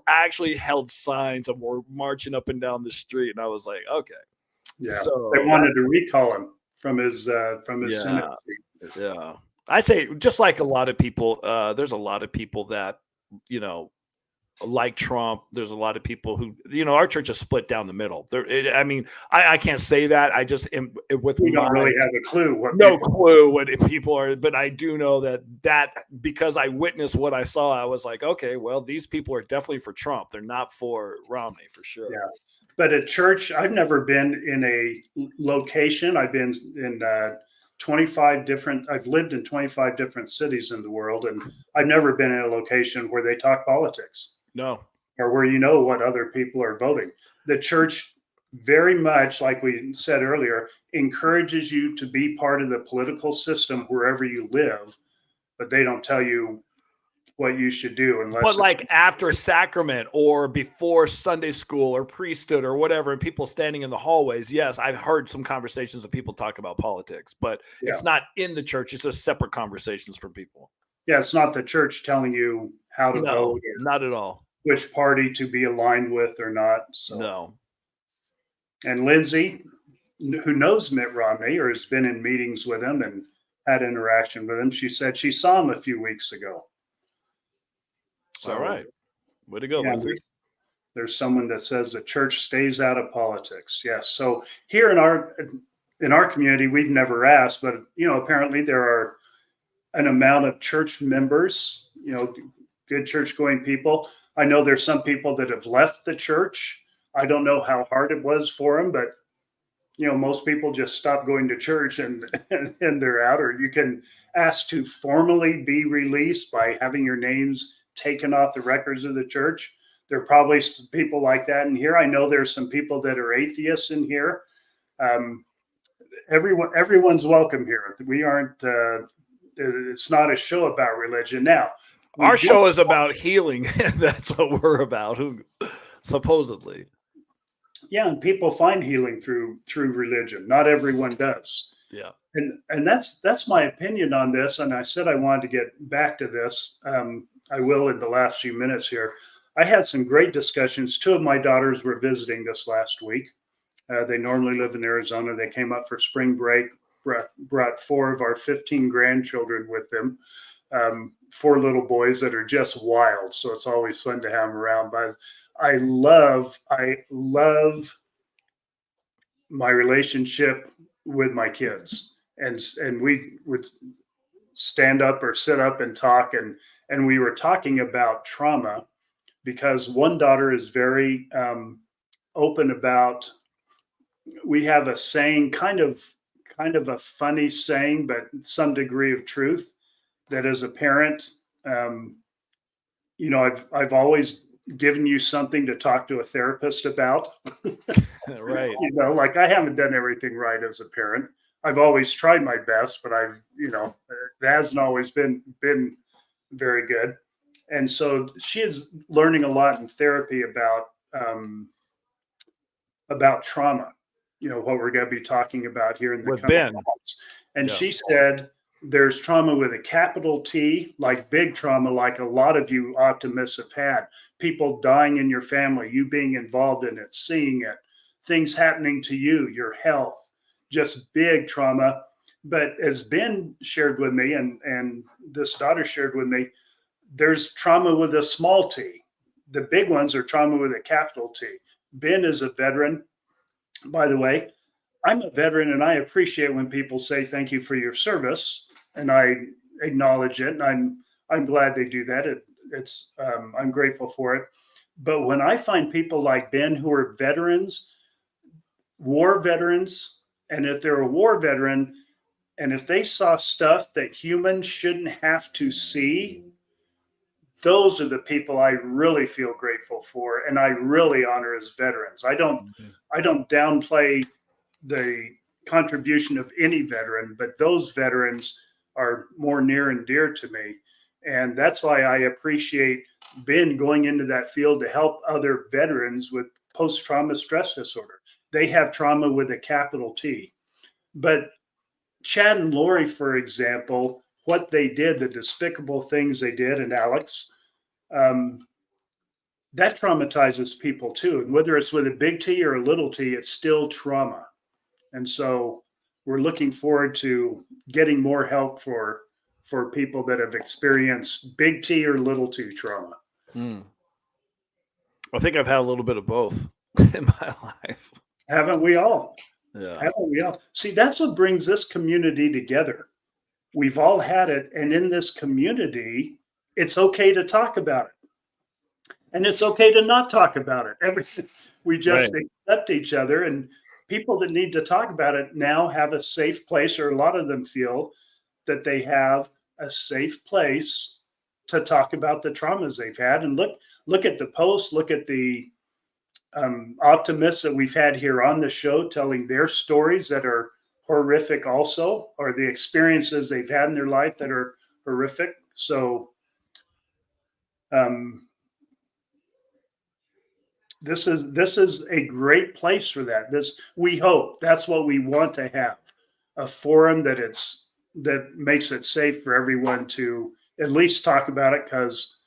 actually held signs and were marching up and down the street, and I was like, okay. Yeah, so they wanted to recall him from his Senate seat. Yeah. I say, just like a lot of people, there's a lot of people that, like Trump. There's a lot of people who, our church is split down the middle. I can't say that. I just am with. We don't really have a clue. Clue what people are, but I do know that because I witnessed what I saw, I was like, okay, well, these people are definitely for Trump. They're not for Romney for sure. Yeah. But at church, I've never been in a location. I've been in 25 different, I've lived in 25 different cities in the world, and I've never been in a location where they talk politics. No. Or where you know what other people are voting. The church, very much like we said earlier, encourages you to be part of the political system wherever you live, but they don't tell you what you should do unless But like after sacrament or before Sunday school or priesthood or whatever, and people standing in the hallways. Yes, I've heard some conversations of people talk about politics, but it's not in the church. It's just separate conversations from people. Yeah, it's not the church telling you how to vote. Not at all. Which party to be aligned with or not. So. No. And Lindsay, who knows Mitt Romney or has been in meetings with him and had interaction with him, she said she saw him a few weeks ago. So, all right. Way to go, Lindsay. There's someone that says the church stays out of politics. Yes. So here in our community, we've never asked, but apparently there are an amount of church members, good church going people. I know there's some people that have left the church. I don't know how hard it was for them, but most people just stop going to church and they're out. Or you can ask to formally be released by having your names taken off the records of the church. There are probably some people like that in here. I know there's some people that are atheists in here. Everyone's welcome here. We aren't. It's not a show about religion. Now, our show is about healing. That's what we're about, supposedly. Yeah, and people find healing through religion. Not everyone does. Yeah, and that's my opinion on this. And I said I wanted to get back to this. I will in the last few minutes here. I had some great discussions. 2 of my daughters were visiting this last week. They normally live in Arizona. They came up for spring break. Brought 4 of our 15 grandchildren with them. 4 little boys that are just wild. So it's always fun to have them around. But I love my relationship with my kids. And we would stand up or sit up and talk. And we were talking about trauma because one daughter is very open about, we have a saying, kind of a funny saying, but some degree of truth, that as a parent, I've always given you something to talk to a therapist about. Right. Like I haven't done everything right as a parent. I've always tried my best, but it hasn't always been very good. And so she is learning a lot in therapy about trauma, what we're going to be talking about here in the coming months. And she said there's trauma with a capital T, like big trauma, like a lot of you optimists have had. People dying in your family, you being involved in it, seeing it, things happening to you, your health, just big trauma. But as Ben shared with me, and this daughter shared with me, there's trauma with a small t. The big ones are trauma with a capital T. Ben is a veteran. By the way, I'm a veteran, and I appreciate when people say thank you for your service, and I acknowledge it, and I'm glad they do that. I'm grateful for it. But when I find people like Ben who are veterans, war veterans, and if they're a war veteran, and if they saw stuff that humans shouldn't have to see, those are the people I really feel grateful for, and I really honor as veterans. I don't downplay the contribution of any veteran, but those veterans are more near and dear to me. And that's why I appreciate Ben going into that field to help other veterans with post-trauma stress disorder. They have trauma with a capital T. But Chad and Lori, for example, what they did, the despicable things they did, and Alex, that traumatizes people too. And whether it's with a big T or a little t, it's still trauma. And so we're looking forward to getting more help for people that have experienced big T or little t trauma. I think I've had a little bit of both in my life. Haven't we all? Yeah. Haven't we all? See, that's what brings this community together. We've all had it. And in this community, it's okay to talk about it. And it's okay to not talk about it. Everything we just Right. accept each other, and people that need to talk about it now have a safe place, or a lot of them feel that they have a safe place to talk about the traumas they've had. And look at the posts, look at the optimists that we've had here on the show telling their stories that are horrific also, or the experiences they've had in their life that are horrific. So um, this is a great place for that. This, we hope, that's what we want to have, a forum that makes it safe for everyone to at least talk about it, because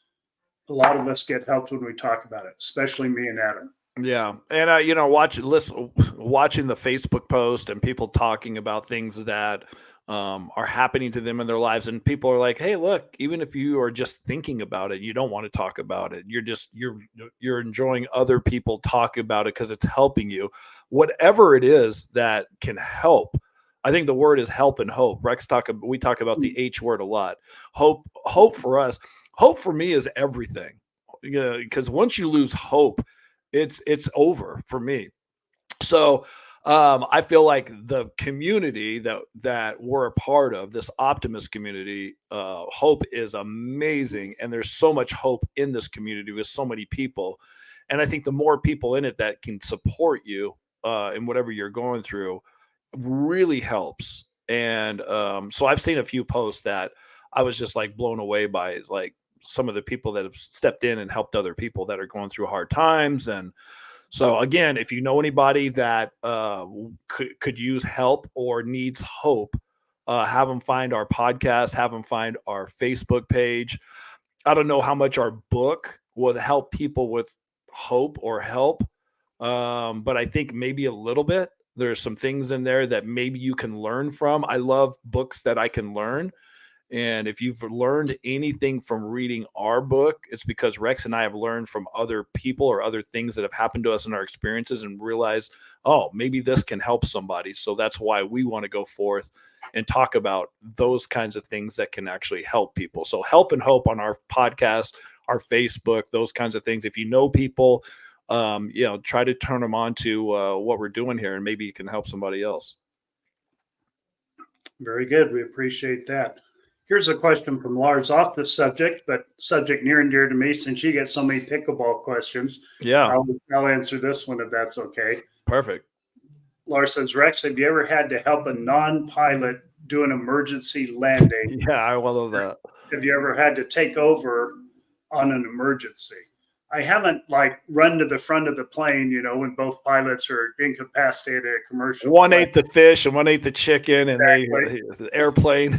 a lot of us get helped when we talk about it, especially me and Adam. Yeah, and watching the Facebook post and people talking about things that are happening to them in their lives, and people are like, "Hey, look, even if you are just thinking about it, you don't want to talk about it. You're enjoying other people talk about it because it's helping you. Whatever it is that can help." I think the word is help and hope. We talk about the H word a lot. Hope for us. Hope for me is everything. Because once you lose hope, it's over for me. So I feel like the community that we're a part of, this optimist community, hope is amazing, and there's so much hope in this community with so many people. And I think the more people in it that can support you in whatever you're going through really helps. And so I've seen a few posts that I was just like blown away by, like some of the people that have stepped in and helped other people that are going through hard times. And so again, if you know anybody that could use help or needs hope, have them find our podcast, have them find our Facebook page. I don't know how much our book would help people with hope or help, but I think maybe a little bit. There's some things in there that maybe you can learn from. I love books that I can learn. And if you've learned anything from reading our book, it's because Rex and I have learned from other people or other things that have happened to us in our experiences and realized, oh, maybe this can help somebody. So that's why we want to go forth and talk about those kinds of things that can actually help people. So help and hope on our podcast, our Facebook, those kinds of things. If you know people, try to turn them on to what we're doing here, and maybe you can help somebody else. Very good. We appreciate that. Here's a question from Lars, off the subject, but subject near and dear to me, since you get so many pickleball questions. Yeah. I'll answer this one if that's okay. Perfect. Lars says, Rex, have you ever had to help a non-pilot do an emergency landing? Yeah, I love that. Have you ever had to take over on an emergency? I haven't run to the front of the plane, when both pilots are incapacitated at a commercial. One ate the fish and one ate the chicken, and exactly. the airplane.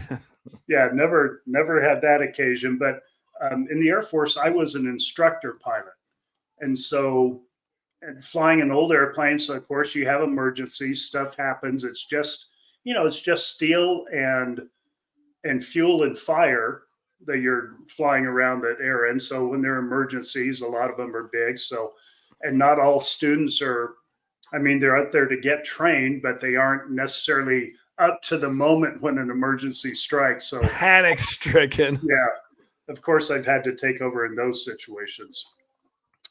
Yeah, never had that occasion. But in the Air Force, I was an instructor pilot. And so flying an old airplane, so of course you have emergencies, stuff happens. It's just, it's just steel and fuel and fire that you're flying around that air in. So when there are emergencies, a lot of them are big. So, and not all students are, they're out there to get trained, but they aren't necessarily up to the moment when an emergency strikes. So panic stricken. Yeah, of course I've had to take over in those situations.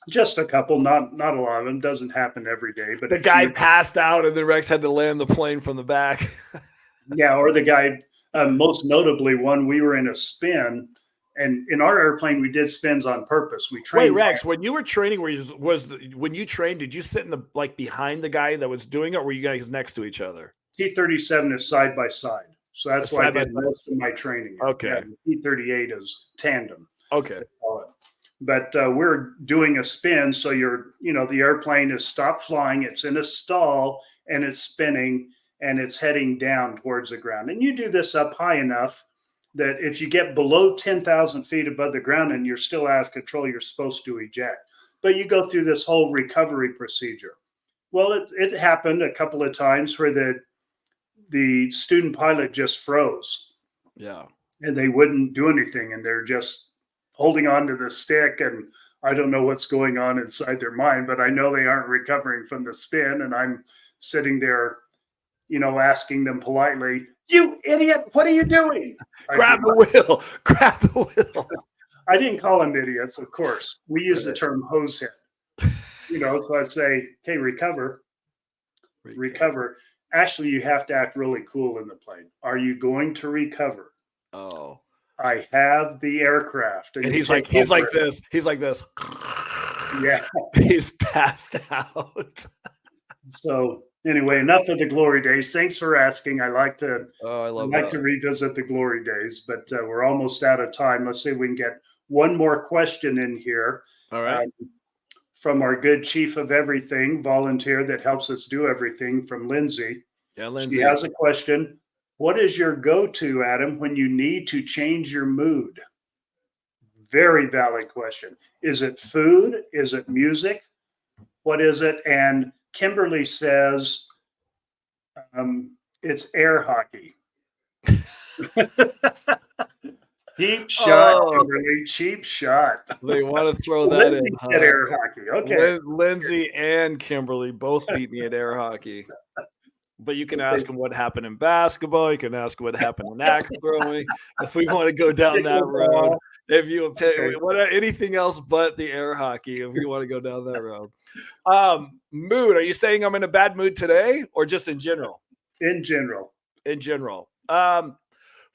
Just a couple, not a lot of them. Doesn't happen every day. But the guy passed out, and then Rex had to land the plane from the back. Yeah, or the guy. Most notably, one, we were in a spin, and in our airplane we did spins on purpose. We trained. Wait, Rex, when you were training, when you trained, did you sit in the behind the guy that was doing it, or were you guys next to each other? T-37 is side by side, so that's why I did most of my training. Okay. Yeah, T-38 is tandem. Okay. But we're doing a spin, so the airplane is stopped flying, it's in a stall, and it's spinning, and it's heading down towards the ground. And you do this up high enough that if you get below 10,000 feet above the ground and you're still out of control, you're supposed to eject. But you go through this whole recovery procedure. Well, it happened a couple of times where the student pilot just froze. Yeah. And they wouldn't do anything, and they're just holding on to the stick, and I don't know what's going on inside their mind, but I know they aren't recovering from the spin, and I'm sitting there, asking them politely, "You idiot, what are you doing?" Grab the wheel. I didn't call them idiots, of course. We use the term hose head. So I say, okay, recover. Actually, you have to act really cool in the plane. Are you going to recover? Oh. I have the aircraft. And he's like this. He's like this. Yeah. He's passed out. So anyway, enough of the glory days. Thanks for asking. I like to revisit the glory days, but we're almost out of time. Let's see if we can get one more question in here. All right. From our good chief of everything, volunteer that helps us do everything, from Lindsay. Yeah, Lindsay. She has a question. What is your go-to, Adam, when you need to change your mood? Very valid question. Is it food? Is it music? What is it? And Kimberly says it's air hockey. Cheap shot, Kimberly. Cheap shot. They want to throw that in. At air hockey. Okay. Lindsay and Kimberly both beat me at air hockey. But you can ask them what happened in basketball. You can ask what happened in axe throwing. If we want to go down that road, if you anything else but the air hockey, if you want to go down that road. Mood. Are you saying I'm in a bad mood today, or just in general? In general. In general.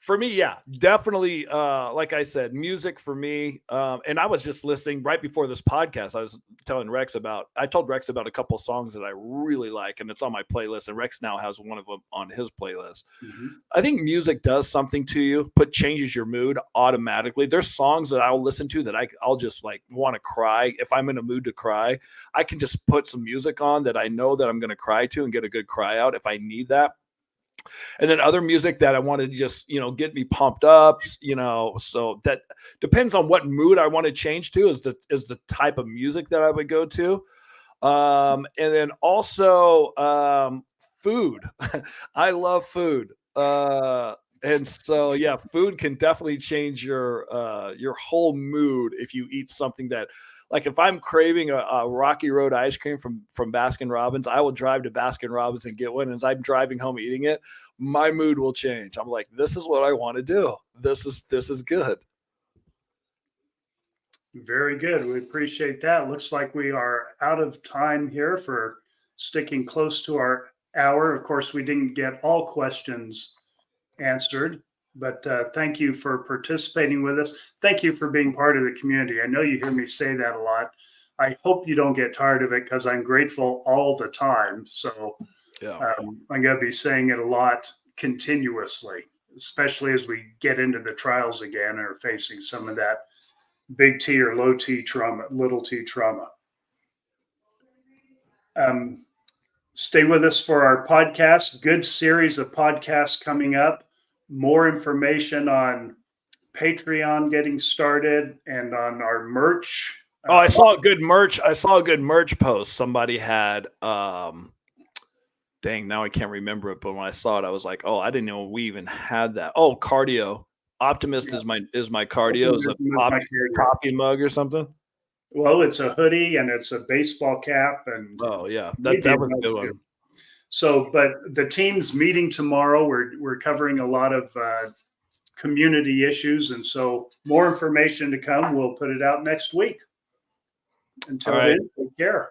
For me, yeah, definitely. Like I said, music for me. And I was just listening right before this podcast. I told Rex about a couple of songs that I really like, and it's on my playlist. And Rex now has one of them on his playlist. Mm-hmm. I think music does something to you, changes your mood automatically. There's songs that I'll listen to that I'll just like want to cry. If I'm in a mood to cry, I can just put some music on that I know that I'm going to cry to and get a good cry out if I need that. And then other music that I want to just, get me pumped up, so that depends on what mood I want to change to is the type of music that I would go to. And then also food. I love food. And so, yeah, food can definitely change your whole mood if you eat something that, like if I'm craving a Rocky Road ice cream from Baskin Robbins, I will drive to Baskin Robbins and get one. And as I'm driving home eating it, my mood will change. I'm like, this is what I want to do. This is good. Very good. We appreciate that. Looks like we are out of time here for sticking close to our hour. Of course, we didn't get all questions answered, but thank you for participating with us. Thank you for being part of the community. I know you hear me say that a lot. I hope you don't get tired of it, because I'm grateful all the time. So I'm going to be saying it a lot continuously, especially as we get into the trials again and are facing some of that big T or low T trauma, little T trauma. Stay with us for our podcast. Good series of podcasts coming up. More information on Patreon getting started and on our merch. I saw a good merch. I saw a good merch post somebody had. Dang, now I can't remember it. But when I saw it, I was like, oh, I didn't know we even had that. Oh, cardio. Optimist is my cardio. Is a coffee mug or something? Well, it's a hoodie and it's a baseball cap. And oh yeah, that was a good one. So, but the team's meeting tomorrow. We're covering a lot of community issues, and so more information to come. We'll put it out next week. Until then, take care.